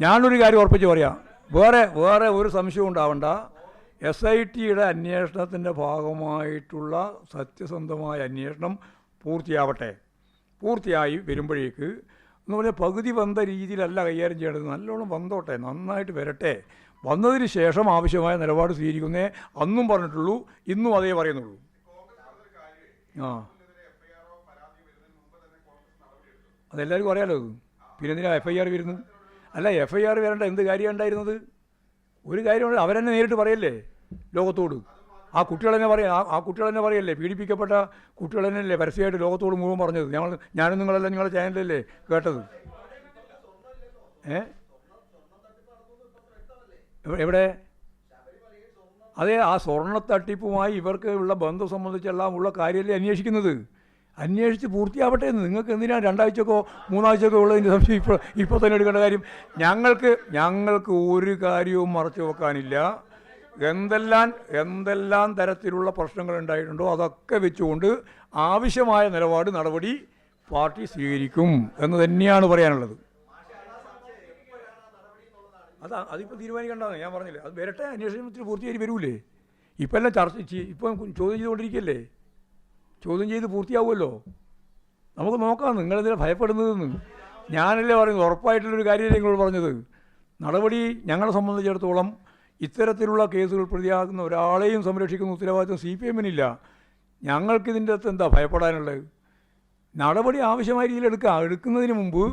ഞാനൊരു കാര്യം ഉറപ്പിച്ച് പറയാം, വേറെ ഒരു സംശയവും ഉണ്ടാവണ്ട. SITയുടെ അന്വേഷണത്തിൻ്റെ ഭാഗമായിട്ടുള്ള സത്യസന്ധമായ അന്വേഷണം പൂർത്തിയായി വരുമ്പോഴേക്ക് എന്ന് പറഞ്ഞാൽ പകുതി വന്ന രീതിയിലല്ല കൈകാര്യം ചെയ്യേണ്ടത്. നല്ലോണം വന്നോട്ടെ, നന്നായിട്ട് വരട്ടെ. വന്നതിന് ശേഷം ആവശ്യമായ നിലപാട് സ്വീകരിക്കുന്നേ അന്നും പറഞ്ഞിട്ടുള്ളൂ, ഇന്നും അതേ പറയുന്നുള്ളൂ. അതെല്ലാവർക്കും അറിയാലോ. അത് പിന്നെ എന്തിനാ FIR വരുന്നത്? അല്ല, FIR വരേണ്ട എന്ത് കാര്യം ഉണ്ടായിരുന്നത്? ഒരു കാര്യമുണ്ട്, അവരെന്നെ നേരിട്ട് പറയല്ലേ ലോകത്തോട്. ആ കുട്ടികളെന്നെ പറയല്ലേ, പീഡിപ്പിക്കപ്പെട്ട കുട്ടികളെന്നല്ലേ പരസ്യമായിട്ട് ലോകത്തോട് മുഴുവൻ പറഞ്ഞത്. ഞാനും നിങ്ങളല്ല, നിങ്ങളുടെ ചാനലല്ലേ കേട്ടത്. എവിടെ? അതെ, ആ സ്വർണ്ണ തട്ടിപ്പുമായി ഇവർക്ക് ഉള്ള ബന്ധം സംബന്ധിച്ചെല്ലാം ഉള്ള കാര്യമല്ലേ അന്വേഷിക്കുന്നത്. അന്വേഷിച്ച് പൂർത്തിയാവട്ടെ എന്ന്. നിങ്ങൾക്ക് എന്തിനാണ് 2 ആഴ്ചക്കോ 3 ആഴ്ചക്കോ ഉള്ളതിൻ്റെ സംശയം ഇപ്പോൾ തന്നെ എടുക്കേണ്ട കാര്യം? ഞങ്ങൾക്ക് ഒരു കാര്യവും മറച്ചു വെക്കാനില്ല. എന്തെല്ലാം തരത്തിലുള്ള പ്രശ്നങ്ങൾ ഉണ്ടായിട്ടുണ്ടോ അതൊക്കെ വെച്ചുകൊണ്ട് ആവശ്യമായ നടപടി പാർട്ടി സ്വീകരിക്കും എന്ന് തന്നെയാണ് പറയാനുള്ളത്. അതിപ്പോൾ തീരുമാനിക്കേണ്ടതാണ്. ഞാൻ പറഞ്ഞില്ലേ, അത് വരട്ടെ, അന്വേഷണത്തിന് പൂർത്തിയായി വരൂലേ. ഇപ്പം എല്ലാം ഇപ്പം ചോദ്യം ചെയ്തുകൊണ്ടിരിക്കുകയല്ലേ. ചോദ്യം ചെയ്ത് പൂർത്തിയാവുമല്ലോ. നമുക്ക് നോക്കാം. നിങ്ങളെന്തിനാണ് ഭയപ്പെടുന്നതെന്ന് ഞാനല്ലേ പറയുന്നത്. ഉറപ്പായിട്ടുള്ളൊരു കാര്യമല്ലേ നിങ്ങൾ പറഞ്ഞത്. നടപടി ഞങ്ങളെ സംബന്ധിച്ചിടത്തോളം ഇത്തരത്തിലുള്ള കേസുകൾ പ്രതിയാകുന്ന ഒരാളെയും സംരക്ഷിക്കുന്ന ഉത്തരവാദിത്വം CPM-നില്ല. ഞങ്ങൾക്കിതിൻ്റെ അകത്ത് എന്താ ഭയപ്പെടാനുള്ളത്? നടപടി ആവശ്യമായ രീതിയിൽ എടുക്കുന്നതിന് മുമ്പ്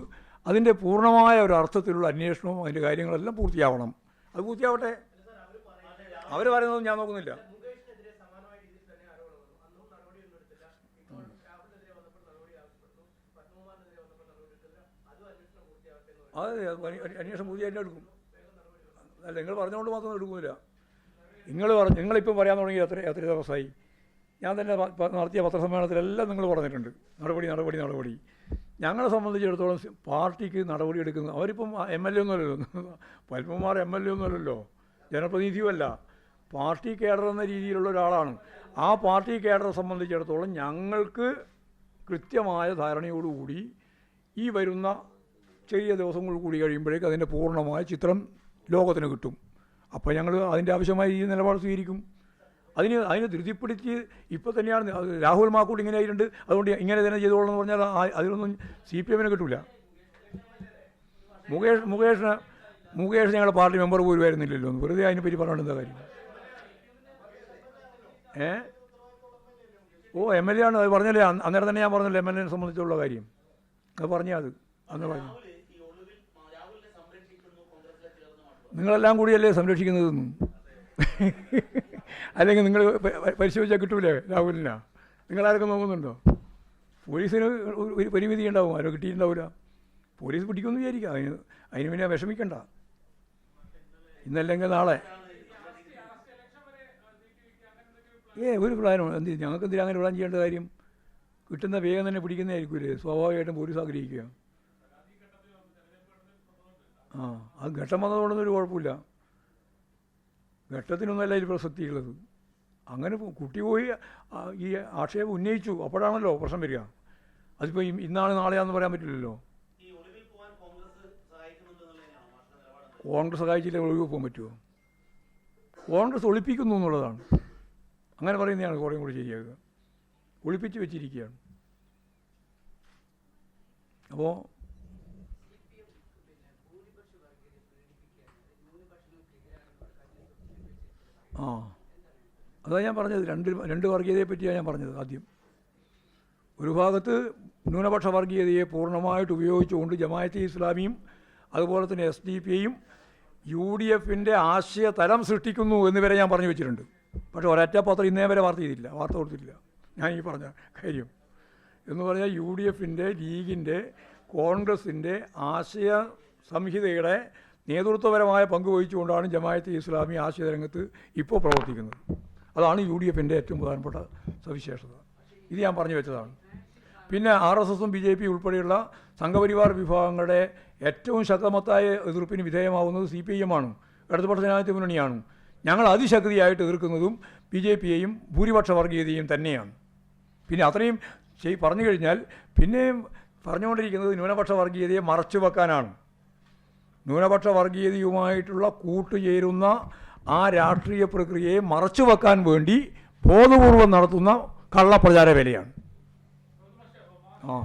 അതിൻ്റെ പൂർണ്ണമായ ഒരു അർത്ഥത്തിലുള്ള അന്വേഷണവും അതിൻ്റെ കാര്യങ്ങളെല്ലാം പൂർത്തിയാവണം. അത് പൂർത്തിയാവട്ടെ. അവർ പറയുന്നതും ഞാൻ നോക്കുന്നില്ല. അതെ, അന്വേഷണം പൂർത്തിയായിട്ട് എടുക്കും. അല്ല, നിങ്ങൾ പറഞ്ഞുകൊണ്ട് മാത്രം എടുക്കുന്നില്ല. നിങ്ങളിപ്പം പറയാൻ തുടങ്ങി എത്ര ദിവസമായി? ഞാൻ തന്നെ നടത്തിയ പത്രസമ്മേളനത്തിലെല്ലാം നിങ്ങൾ പറഞ്ഞിട്ടുണ്ട് നടപടി. ഞങ്ങളെ സംബന്ധിച്ചിടത്തോളം പാർട്ടിക്ക് നടപടി എടുക്കുന്നത്, അവരിപ്പം MLA ഒന്നുമല്ലല്ലോ, പത്മകുമാർ MLA ഒന്നുമല്ലല്ലോ, ജനപ്രതിനിധിയുമല്ല, പാർട്ടി കേഡർ എന്ന രീതിയിലുള്ള ഒരാളാണ്. ആ പാർട്ടി കേഡറെ സംബന്ധിച്ചിടത്തോളം ഞങ്ങൾക്ക് കൃത്യമായ ധാരണയോടുകൂടി ഈ വരുന്ന ചെറിയ ദിവസങ്ങൾ കൂടി കഴിയുമ്പോഴേക്ക് അതിൻ്റെ പൂർണ്ണമായ ചിത്രം ലോകത്തിന് കിട്ടും. അപ്പോൾ ഞങ്ങൾ അതിൻ്റെ ആവശ്യമായ ഈ നിലപാട് സ്വീകരിക്കും. അതിന് ധൃതിപ്പെടുത്തി ഇപ്പോൾ തന്നെയാണ് രാഹുൽ മാക്കൂട്ട് ഇങ്ങനെ ആയിട്ടുണ്ട്, അതുകൊണ്ട് ഇങ്ങനെ തന്നെ ചെയ്തോളൂ എന്ന് പറഞ്ഞാൽ അതിലൊന്നും CPM-ന് കിട്ടില്ല. മുകേഷ് ഞങ്ങളുടെ പാർട്ടി മെമ്പർ പോലും ആയിരുന്നില്ലല്ലോ. വെറുതെ അതിനെപ്പറ്റി പറഞ്ഞുകൊണ്ട് എന്താ കാര്യം? MLA ആണ്. അത് പറഞ്ഞല്ലേ അന്നേരം തന്നെ ഞാൻ പറഞ്ഞല്ലോ MLA-നെ സംബന്ധിച്ചുള്ള കാര്യം. അത് പറഞ്ഞാൽ അന്ന് പറഞ്ഞു. നിങ്ങളെല്ലാം കൂടിയല്ലേ സംരക്ഷിക്കുന്നതെന്നും. അല്ലെങ്കിൽ നിങ്ങൾ പരിശോധിച്ചാൽ കിട്ടൂലേ രാഹുലിനാ? നിങ്ങളാരൊക്കെ നോക്കുന്നുണ്ടോ? പോലീസിന് ഒരു പരിമിതി ഉണ്ടാവും, ആരോ കിട്ടിയിട്ടുണ്ടാവില്ല. പോലീസ് പിടിക്കുമെന്ന് വിചാരിക്കുക. അതിന് പിന്നെ വിഷമിക്കണ്ട. ഇന്നല്ലെങ്കിൽ നാളെ ഒരു പ്ലാനും ഞങ്ങൾക്ക് എന്തിനാ അങ്ങനെ പ്ലാൻ ചെയ്യേണ്ട കാര്യം? കിട്ടുന്ന വേഗം തന്നെ പിടിക്കുന്നതായിരിക്കില്ലേ സ്വാഭാവികമായിട്ടും പോലീസ് ആഗ്രഹിക്കുക. അത് ഘട്ടം വന്നതുകൊണ്ടൊന്നും ഒരു കുഴപ്പമില്ല. ഘട്ടത്തിനൊന്നല്ല ഇതിൽ പ്രസക്തിയുള്ളത്. അങ്ങനെ കുട്ടി പോയി ഈ ആക്ഷേപം ഉന്നയിച്ചു, അപ്പോഴാണല്ലോ പ്രശ്നം വരിക. അതിപ്പോൾ ഇന്നാണ് നാളെയാണെന്ന് പറയാൻ പറ്റില്ലല്ലോ. കോൺഗ്രസ് സഹായിച്ചില്ലേ ഒഴിവ് പോകാൻ പറ്റുമോ? കോൺഗ്രസ് ഒളിപ്പിക്കുന്നു എന്നുള്ളതാണ്. അങ്ങനെ പറയുന്നതാണ് കുറേയും കൂടി ശരിയാകുക. ഒളിപ്പിച്ച് വെച്ചിരിക്കുകയാണ്. അപ്പോൾ അതാണ് ഞാൻ പറഞ്ഞത്. രണ്ട് വർഗീയതയെ പറ്റിയാണ് ഞാൻ പറഞ്ഞത്. ആദ്യം ഒരു ഭാഗത്ത് ന്യൂനപക്ഷ വർഗീയതയെ പൂർണ്ണമായിട്ട് ഉപയോഗിച്ചുകൊണ്ട് ജമാഅത്തെ ഇസ്ലാമിയും അതുപോലെ തന്നെ SDP-യും UDF-ൻ്റെ ആശയ തലം സൃഷ്ടിക്കുന്നു എന്നിവരെ ഞാൻ പറഞ്ഞു വെച്ചിട്ടുണ്ട്. പക്ഷേ ഒരൊറ്റ പത്രം ഇന്നേ വരെ വാർത്ത കൊടുത്തിട്ടില്ല ഞാൻ ഈ പറഞ്ഞ കാര്യം. എന്ന് പറഞ്ഞാൽ UDF-ൻ്റെ, ലീഗിൻ്റെ, കോൺഗ്രസിൻ്റെ ആശയ സംഹിതയുടെ നേതൃത്വപരമായ പങ്ക് വഹിച്ചുകൊണ്ടാണ് ജമാഅത്തെ ഇസ്ലാമി ആശയരംഗത്ത് ഇപ്പോൾ പ്രവർത്തിക്കുന്നത്. അതാണ് UDF-ൻ്റെ ഏറ്റവും പ്രധാനപ്പെട്ട സവിശേഷത. ഇത് ഞാൻ പറഞ്ഞു വെച്ചതാണ്. പിന്നെ RSS-ഉം BJP ഉൾപ്പെടെയുള്ള സംഘപരിവാർ വിഭാഗങ്ങളുടെ ഏറ്റവും ശക്തമത്തായ എതിർപ്പിന് വിധേയമാവുന്നത് CPI-എം-ആണ്, ഇടതുപക്ഷ ജനാധിപത്യ മുന്നണിയാണ്. ഞങ്ങൾ അതിശക്തിയായിട്ട് എതിർക്കുന്നതും BJP-യെയും ഭൂരിപക്ഷ വർഗീയതയും തന്നെയാണ്. പിന്നെ അത്രയും പറഞ്ഞു കഴിഞ്ഞാൽ പിന്നെ പറഞ്ഞുകൊണ്ടിരിക്കുന്നത് ന്യൂനപക്ഷ വർഗീയതയെ മറച്ചു വെക്കാനാണ്. ന്യൂനപക്ഷ വർഗീയതയുമായിട്ടുള്ള കൂട്ടുചേരുന്ന ആ രാഷ്ട്രീയ പ്രക്രിയയെ മറച്ചു വെക്കാൻ വേണ്ടി ബോധപൂർവം നടത്തുന്ന കള്ളപ്രചാര വേലയാണ്. ആ